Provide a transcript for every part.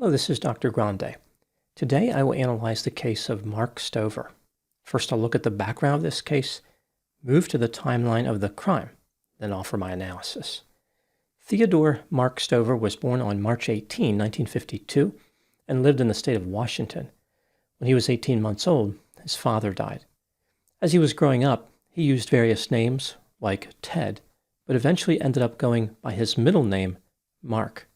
Hello, this is Dr. Grande. Today I will analyze the case of Mark Stover. First, I'll look at the background of this case, move to the timeline of the crime, then offer my analysis. Theodore Mark Stover was born on March 18, 1952, and lived in the state of Washington. When he was 18 months old, his father died. As he was growing up, he used various names, like Ted, but eventually ended up going by his middle name, Mark.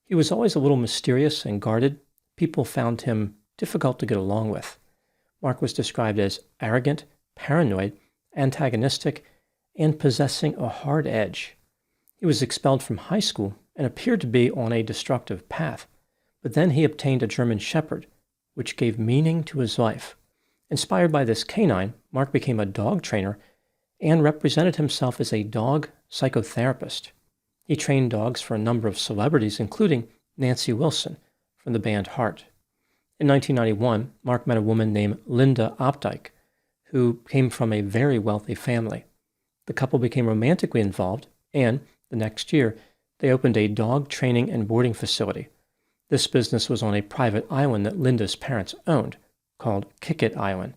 He was always a little mysterious and guarded. People found him difficult to get along with. Mark was described as arrogant, paranoid, antagonistic, and possessing a hard edge. He was expelled from high school and appeared to be on a destructive path, but then he obtained a German Shepherd, which gave meaning to his life. Inspired by this canine, Mark became a dog trainer and represented himself as a dog psychotherapist. He trained dogs for a number of celebrities, including Nancy Wilson from the band Heart. In 1991, Mark met a woman named Linda Opdyke, who came from a very wealthy family. The couple became romantically involved, and the next year, they opened a dog training and boarding facility. This business was on a private island that Linda's parents owned, called Kickett Island.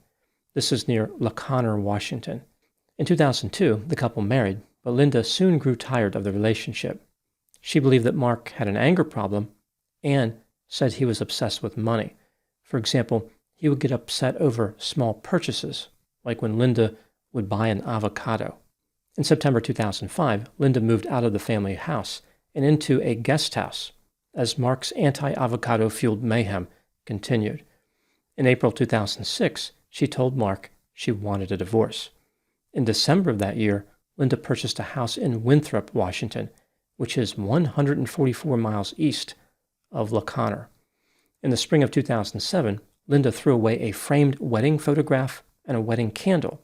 This is near La Conner, Washington. In 2002, the couple married, but Linda soon grew tired of the relationship. She believed that Mark had an anger problem and said he was obsessed with money. For example, he would get upset over small purchases, like when Linda would buy an avocado. In September 2005, Linda moved out of the family house and into a guest house as Mark's anti-avocado-fueled mayhem continued. In April 2006, she told Mark she wanted a divorce. In December of that year, Linda purchased a house in Winthrop, Washington, which is 144 miles east of La Conner. In the spring of 2007, Linda threw away a framed wedding photograph and a wedding candle.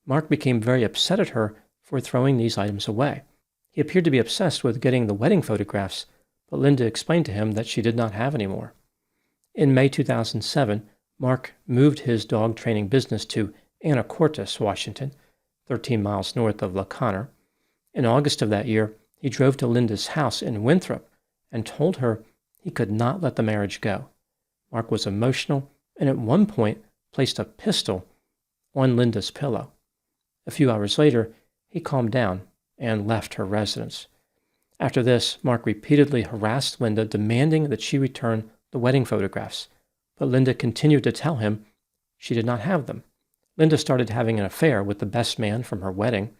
Mark became very upset at her for throwing these items away. He appeared to be obsessed with getting the wedding photographs, but Linda explained to him that she did not have any more. In May 2007, Mark moved his dog training business to Anacortes, Washington, 13 miles north of La Conner. In August of that year, he drove to Linda's house in Winthrop and told her he could not let the marriage go. Mark was emotional and at one point placed a pistol on Linda's pillow. A few hours later, he calmed down and left her residence. After this, Mark repeatedly harassed Linda, demanding that she return the wedding photographs, but Linda continued to tell him she did not have them. Linda started having an affair with the best man from her wedding.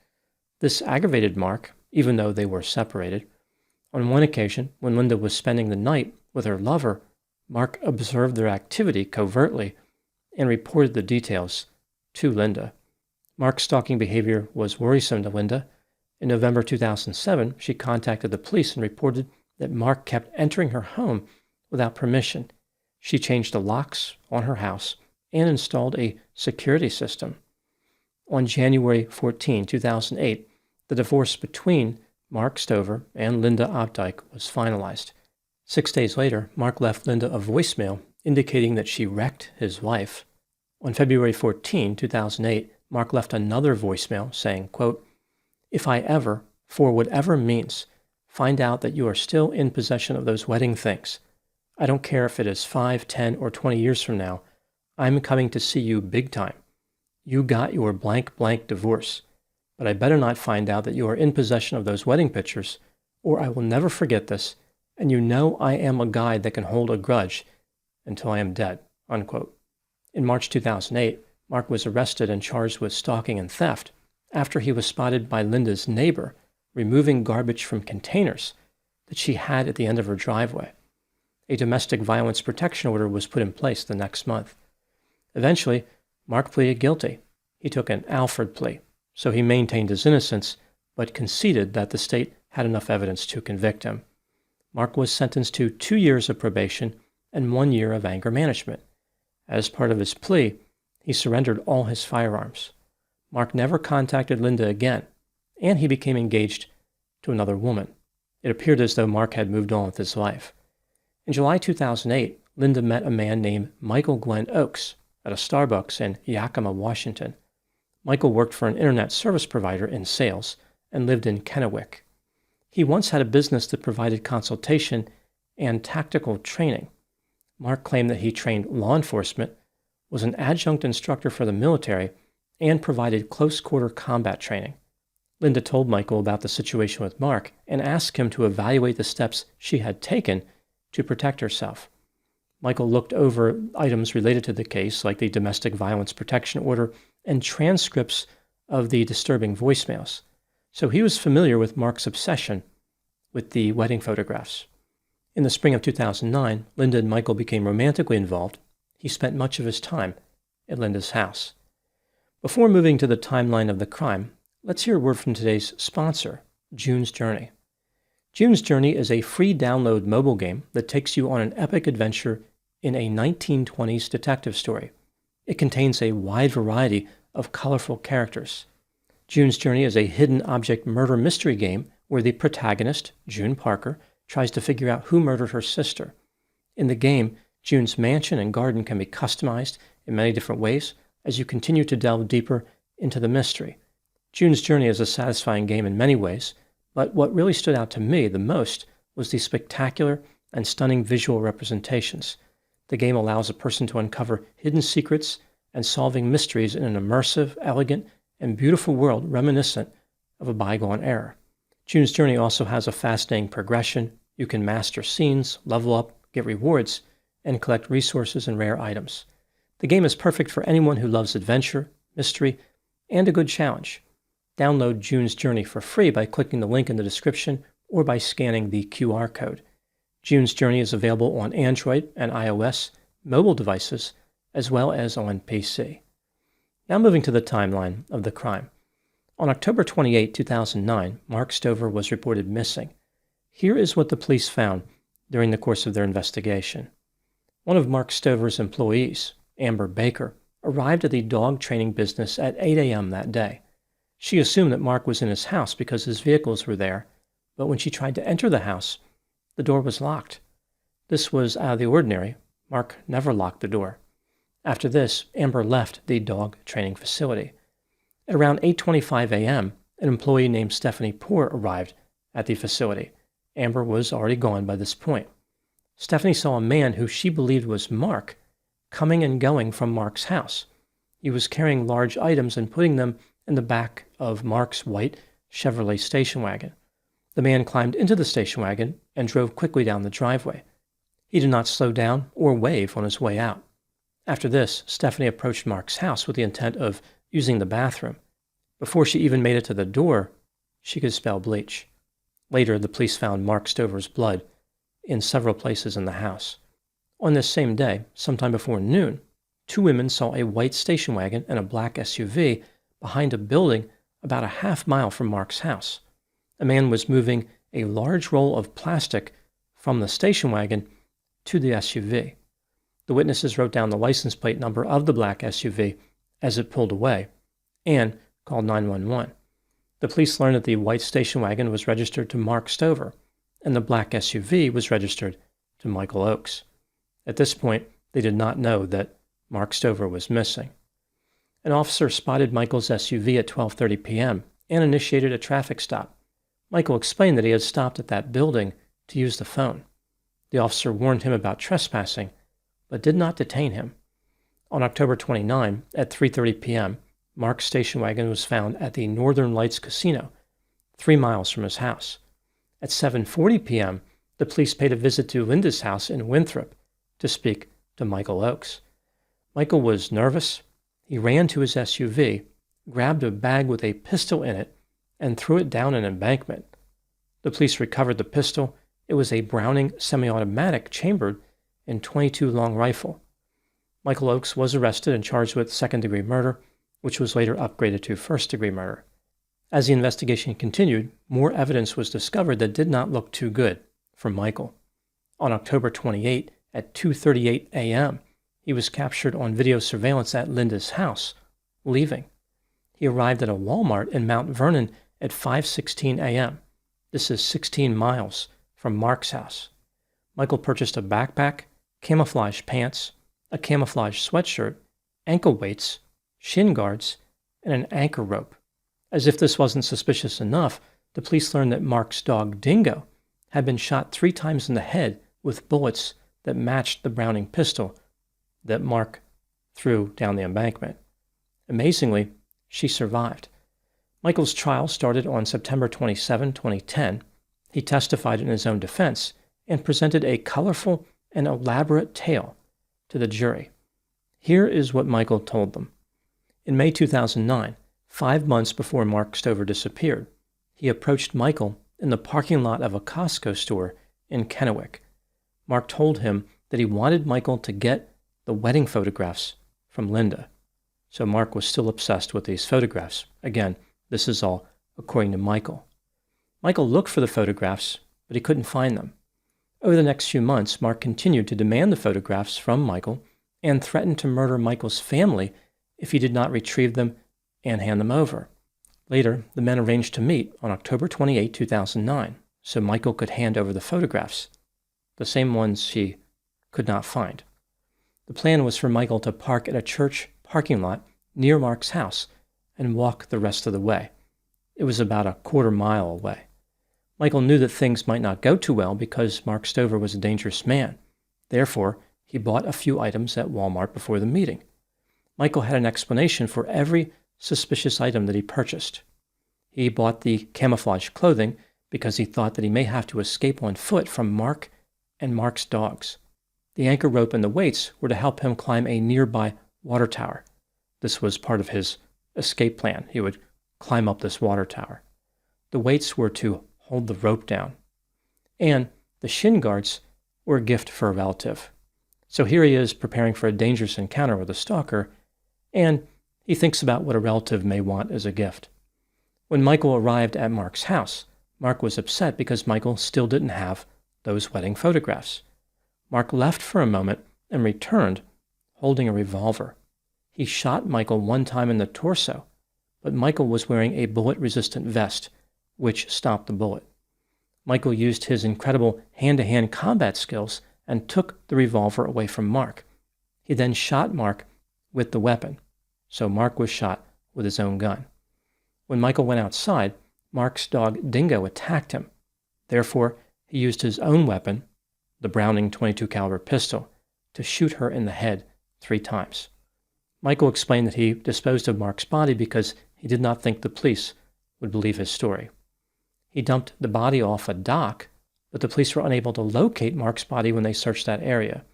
This aggravated Mark, even though they were separated. On one occasion, when Linda was spending the night with her lover, Mark observed their activity covertly and reported the details to Linda. Mark's stalking behavior was worrisome to Linda. In November 2007, she contacted the police and reported that Mark kept entering her home without permission. She changed the locks on her house and installed a security system. On January 14, 2008, the divorce between Mark Stover and Linda Opdyke was finalized. 6 days later, Mark left Linda a voicemail indicating that she wrecked his life. On February 14, 2008, Mark left another voicemail saying, quote, "If I ever, for whatever means, find out that you are still in possession of those wedding things, I don't care if it is 5, 10, or 20 years from now, I'm coming to see you big time. You got your blank blank divorce, but I better not find out that you are in possession of those wedding pictures, or I will never forget this, and you know I am a guy that can hold a grudge until I am dead," unquote. In March 2008, Mark was arrested and charged with stalking and theft after he was spotted by Linda's neighbor removing garbage from containers that she had at the end of her driveway. A domestic violence protection order was put in place the next month. Eventually, Mark pleaded guilty. He took an Alford plea, so he maintained his innocence, but conceded that the state had enough evidence to convict him. Mark was sentenced to 2 years of probation and 1 year of anger management. As part of his plea, he surrendered all his firearms. Mark never contacted Linda again, and he became engaged to another woman. It appeared as though Mark had moved on with his life. In July 2008, Linda met a man named Michael Glenn Oakes at a Starbucks in Yakima, Washington. Michael worked for an internet service provider in sales and lived in Kennewick. He once had a business that provided consultation and tactical training Mark claimed that he trained law enforcement, was an adjunct instructor for the military, and provided close-quarter combat training. Linda told Michael about the situation with Mark and asked him to evaluate the steps she had taken to protect herself. Michael looked over items related to the case, like the domestic violence protection order and transcripts of the disturbing voicemails. So he was familiar with Mark's obsession with the wedding photographs. In the spring of 2009, Linda and Michael became romantically involved. He spent much of his time at Linda's house. Before moving to the timeline of the crime, let's hear a word from today's sponsor, June's Journey. June's Journey is a free download mobile game that takes you on an epic adventure in a 1920s detective story. It contains a wide variety of colorful characters. June's Journey is a hidden object murder mystery game where the protagonist, June Parker, tries to figure out who murdered her sister. In the game, June's mansion and garden can be customized in many different ways as you continue to delve deeper into the mystery. June's Journey is a satisfying game in many ways, but what really stood out to me the most was the spectacular and stunning visual representations. The game allows a person to uncover hidden secrets and solving mysteries in an immersive, elegant, and beautiful world reminiscent of a bygone era. June's Journey also has a fascinating progression. You can master scenes, level up, get rewards, and collect resources and rare items. The game is perfect for anyone who loves adventure, mystery, and a good challenge. Download June's Journey for free by clicking the link in the description or by scanning the QR code. June's Journey is available on Android and iOS mobile devices, as well as on PC. Now moving to the timeline of the crime. On October 28, 2009, Mark Stover was reported missing. Here is what the police found during the course of their investigation. One of Mark Stover's employees, Amber Baker, arrived at the dog training business at 8 a.m. that day. She assumed that Mark was in his house because his vehicles were there, but when she tried to enter the house, the door was locked. This was out of the ordinary. Mark never locked the door. After this, Amber left the dog training facility. At around 8:25 a.m., an employee named Stephanie Poore arrived at the facility. Amber was already gone by this point. Stephanie saw a man who she believed was Mark coming and going from Mark's house. He was carrying large items and putting them in the back of Mark's white Chevrolet station wagon. The man climbed into the station wagon and drove quickly down the driveway. He did not slow down or wave on his way out. After this, Stephanie approached Mark's house with the intent of using the bathroom. Before she even made it to the door, she could smell bleach. Later, the police found Mark Stover's blood in several places in the house. On this same day, sometime before noon, two women saw a white station wagon and a black SUV behind a building about a half mile from Mark's house. A man was moving a large roll of plastic from the station wagon to the SUV. The witnesses wrote down the license plate number of the black SUV as it pulled away and called 911. The police learned that the white station wagon was registered to Mark Stover and the black SUV was registered to Michael Oakes. At this point, they did not know that Mark Stover was missing. An officer spotted Michael's SUV at 12:30 p.m. and initiated a traffic stop. Michael explained that he had stopped at that building to use the phone. The officer warned him about trespassing, but did not detain him. On October 29, at 3:30 p.m., Mark's station wagon was found at the Northern Lights Casino, 3 miles from his house. At 7:40 p.m., the police paid a visit to Linda's house in Winthrop to speak to Michael Oakes. Michael was nervous. He ran to his SUV, grabbed a bag with a pistol in it, and threw it down an embankment. The police recovered the pistol. It was a Browning semi-automatic chambered in .22 long rifle. Michael Oakes was arrested and charged with second-degree murder, which was later upgraded to first-degree murder. As the investigation continued, more evidence was discovered that did not look too good for Michael. On October 28, at 2:38 a.m., he was captured on video surveillance at Linda's house, leaving. He arrived at a Walmart in Mount Vernon at 5:16 a.m. This is 16 miles from Mark's house. Michael purchased a backpack, camouflage pants, a camouflage sweatshirt, ankle weights, shin guards, and an anchor rope. As if this wasn't suspicious enough, the police learned that Mark's dog Dingo had been shot 3 times in the head with bullets that matched the Browning pistol that Mark threw down the embankment. Amazingly, she survived. Michael's trial started on September 27, 2010. He testified in his own defense and presented a colorful and elaborate tale to the jury. Here is what Michael told them. In May 2009, 5 months before Mark Stover disappeared, he approached Michael in the parking lot of a Costco store in Kennewick. Mark told him that he wanted Michael to get the wedding photographs from Linda. So Mark was still obsessed with these photographs. Again, this is all according to Michael. Michael looked for the photographs, but he couldn't find them. Over the next few months, Mark continued to demand the photographs from Michael and threatened to murder Michael's family if he did not retrieve them and hand them over. Later, the men arranged to meet on October 28, 2009, so Michael could hand over the photographs, the same ones he could not find. The plan was for Michael to park at a church parking lot near Mark's house and walk the rest of the way. It was about a quarter-mile away. Michael knew that things might not go too well because Mark Stover was a dangerous man. Therefore, he bought a few items at Walmart before the meeting. Michael had an explanation for every suspicious item that he purchased. He bought the camouflage clothing because he thought that he may have to escape on foot from Mark and Mark's dogs. The anchor rope and the weights were to help him climb a nearby water tower. This was part of his escape plan. He would climb up this water tower. The weights were to hold the rope down. And the shin guards were a gift for a relative. So here he is preparing for a dangerous encounter with a stalker, and he thinks about what a relative may want as a gift. When Michael arrived at Mark's house, Mark was upset because Michael still didn't have those wedding photographs. Mark left for a moment and returned holding a revolver. He shot Michael one time in the torso, but Michael was wearing a bullet-resistant vest, which stopped the bullet. Michael used his incredible hand-to-hand combat skills and took the revolver away from Mark. He then shot Mark with the weapon, so Mark was shot with his own gun. When Michael went outside, Mark's dog Dingo attacked him. Therefore, he used his own weapon, the Browning .22 caliber pistol, to shoot her in the head 3 times. Michael explained that he disposed of Mark's body because he did not think the police would believe his story. He dumped the body off a dock, but the police were unable to locate Mark's body when they searched that area.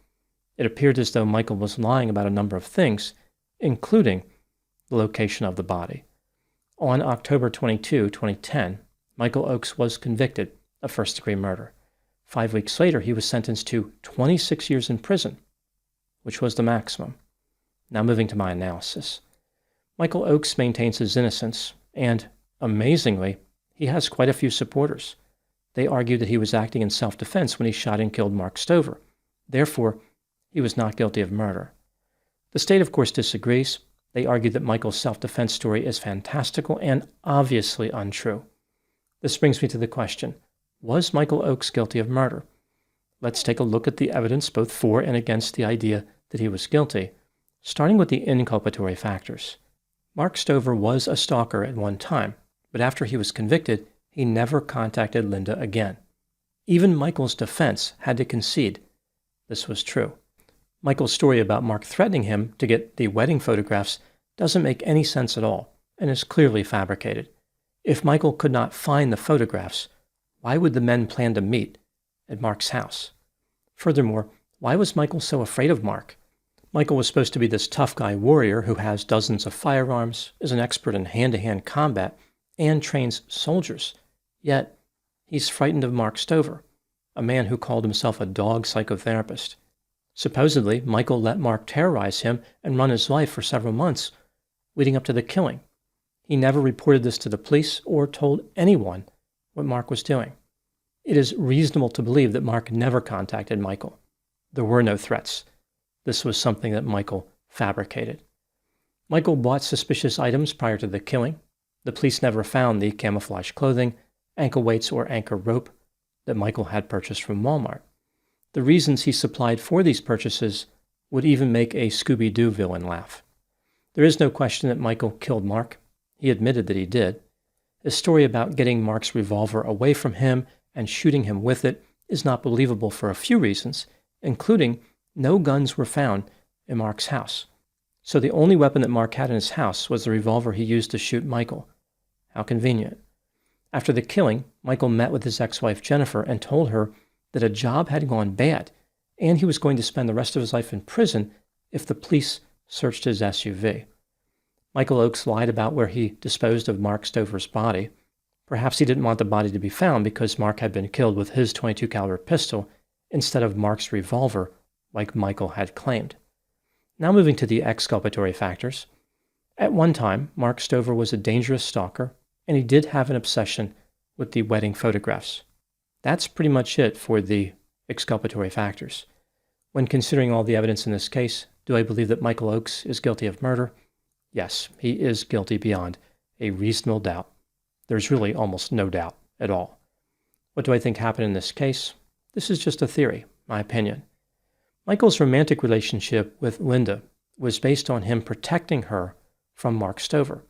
It appeared as though Michael was lying about a number of things, including the location of the body. On October 22, 2010, Michael Oakes was convicted of first-degree murder. 5 weeks later, he was sentenced to 26 years in prison, which was the maximum. Now moving to my analysis. Michael Oakes maintains his innocence, and, amazingly, he has quite a few supporters. They argue that he was acting in self-defense when he shot and killed Mark Stover. Therefore, he was not guilty of murder. The state, of course, disagrees. They argue that Michael's self-defense story is fantastical and obviously untrue. This brings me to the question, was Michael Oakes guilty of murder? Let's take a look at the evidence both for and against the idea that he was guilty, starting with the inculpatory factors. Mark Stover was a stalker at one time, but after he was convicted, he never contacted Linda again. Even Michael's defense had to concede this was true. Michael's story about Mark threatening him to get the wedding photographs doesn't make any sense at all and is clearly fabricated. If Michael could not find the photographs, why would the men plan to meet at Mark's house? Furthermore, why was Michael so afraid of Mark? Michael was supposed to be this tough guy warrior who has dozens of firearms, is an expert in hand-to-hand combat, and trains soldiers. Yet, he's frightened of Mark Stover, a man who called himself a dog psychotherapist. Supposedly, Michael let Mark terrorize him and run his life for several months, leading up to the killing. He never reported this to the police or told anyone what Mark was doing. It is reasonable to believe that Mark never contacted Michael. There were no threats. This was something that Michael fabricated. Michael bought suspicious items prior to the killing. The police never found the camouflage clothing, ankle weights, or anchor rope that Michael had purchased from Walmart. The reasons he supplied for these purchases would even make a Scooby-Doo villain laugh. There is no question that Michael killed Mark. He admitted that he did. His story about getting Mark's revolver away from him and shooting him with it is not believable for a few reasons, including no guns were found in Mark's house. So the only weapon that Mark had in his house was the revolver he used to shoot Michael. How convenient. After the killing, Michael met with his ex-wife Jennifer and told her that a job had gone bad and he was going to spend the rest of his life in prison if the police searched his SUV. Michael Oakes lied about where he disposed of Mark Stover's body. Perhaps he didn't want the body to be found because Mark had been killed with his .22 caliber pistol instead of Mark's revolver, like Michael had claimed. Now moving to the exculpatory factors. At one time, Mark Stover was a dangerous stalker, and he did have an obsession with the wedding photographs. That's pretty much it for the exculpatory factors. When considering all the evidence in this case, do I believe that Michael Oakes is guilty of murder? Yes, he is guilty beyond a reasonable doubt. There's really almost no doubt at all. What do I think happened in this case? This is just a theory, my opinion. Michael's romantic relationship with Linda was based on him protecting her from Mark Stover,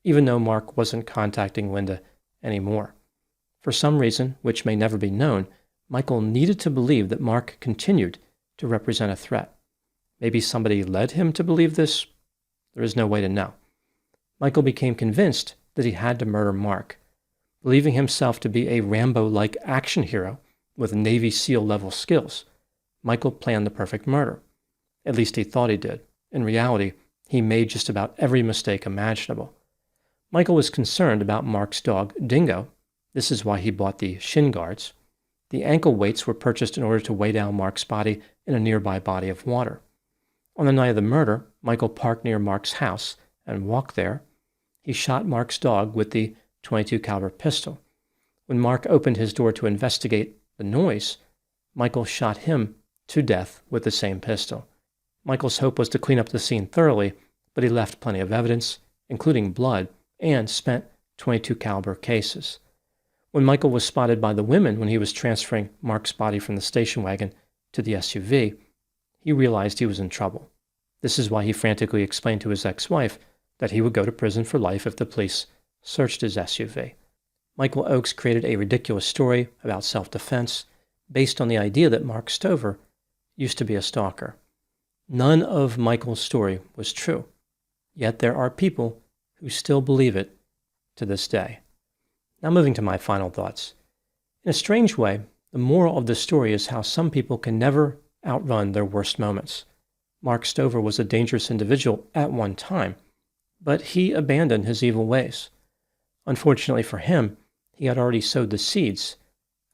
even though Mark wasn't contacting Linda anymore. For some reason, which may never be known, Michael needed to believe that Mark continued to represent a threat. Maybe somebody led him to believe this? There is no way to know. Michael became convinced that he had to murder Mark. Believing himself to be a Rambo-like action hero with Navy SEAL-level skills, Michael planned the perfect murder. At least he thought he did. In reality, he made just about every mistake imaginable. Michael was concerned about Mark's dog, Dingo. This is why he bought the shin guards. The ankle weights were purchased in order to weigh down Mark's body in a nearby body of water. On the night of the murder, Michael parked near Mark's house and walked there. He shot Mark's dog with the .22 caliber pistol. When Mark opened his door to investigate the noise, Michael shot him to death with the same pistol. Michael's hope was to clean up the scene thoroughly, but he left plenty of evidence, including blood, and spent .22 caliber cases. When Michael was spotted by the women when he was transferring Mark's body from the station wagon to the SUV, he realized he was in trouble. This is why he frantically explained to his ex-wife that he would go to prison for life if the police searched his SUV. Michael Oakes created a ridiculous story about self-defense based on the idea that Mark Stover used to be a stalker. None of Michael's story was true, yet there are people who still believe it to this day. Now moving to my final thoughts. In a strange way, the moral of this story is how some people can never outrun their worst moments. Mark Stover was a dangerous individual at one time, but he abandoned his evil ways. Unfortunately for him, he had already sowed the seeds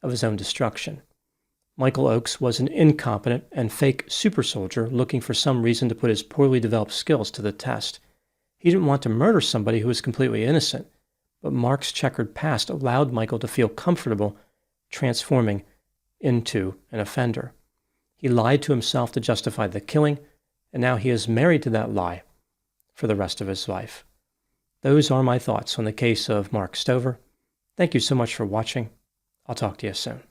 of his own destruction. Michael Oakes was an incompetent and fake super soldier looking for some reason to put his poorly developed skills to the test. He didn't want to murder somebody who was completely innocent, but Mark's checkered past allowed Michael to feel comfortable transforming into an offender. He lied to himself to justify the killing, and now he is married to that lie for the rest of his life. Those are my thoughts on the case of Mark Stover. Thank you so much for watching. I'll talk to you soon.